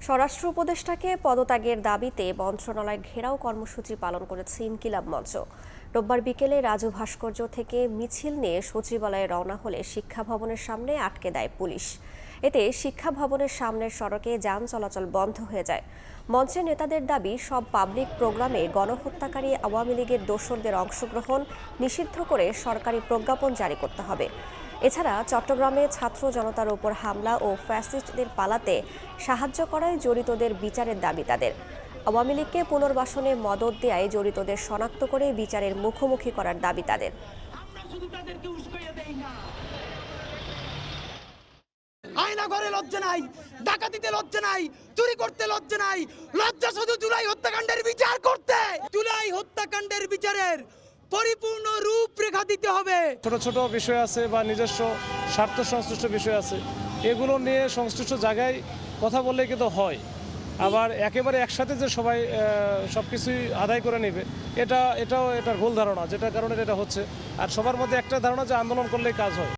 স্বরাষ্ট্র উপদেষ্টাকে পদত্যাগের দাবিতে মন্ত্রণালয় ঘেরাও কর্মসূচি পালন করেছে ইনকিলাব মঞ্চ। রোববার বিকেলে রাজু ভাস্কর্য থেকে মিছিল নিয়ে সচিবালয়ে রওনা হলে শিক্ষা ভবনের সামনে আটকে দেয় পুলিশ। এতে শিক্ষা ভবনের সামনের সড়কে যান চলাচল বন্ধ হয়ে যায়। মঞ্চের নেতাদের দাবি, সব পাবলিক প্রোগ্রামে গণহত্যাকারী আওয়ামী লীগের দোসরদের অংশগ্রহণ নিষিদ্ধ করে সরকারি প্রজ্ঞাপন জারি করতে হবে। এছাড়া চট্টগ্রামে ছাত্র জনতার উপর হামলা ও ফ্যাসিস্টদের পালাতে সাহায্য করায় জড়িতদের বিচারের দাবি তাদের। আওয়ামী লীগকে পুনর্বাসনে মদদ দেয়ায় জড়িতদের শনাক্ত করে বিচারের মুখোমুখি করার দাবি তাদের। আয়না ঘরে লজ্জা নাই, ডাকাতিতে লজ্জা নাই, চুরি করতে লজ্জা নাই, লজ্জা শুধু জুলাই হত্যাকাণ্ডের বিচার করতে। জুলাই হত্যাকাণ্ডের বিচারের পরিপূর্ণ রূপরেখা দিতে হবে। ছোট ছোট বিষয় আছে বা নিজস্ব স্বার্থ সংশ্লিষ্ট বিষয় আছে, এগুলো নিয়ে সংশ্লিষ্ট জায়গায় কথা বললে কিন্তু হয়। আবার একেবারে একসাথে যে সবাই সবকিছুই আদায় করে নেবে, এটাও ভুল ধারণা, যেটার কারণে এটা হচ্ছে। আর সবার মধ্যে একটা ধারণা যে আন্দোলন করলেই কাজ হয়।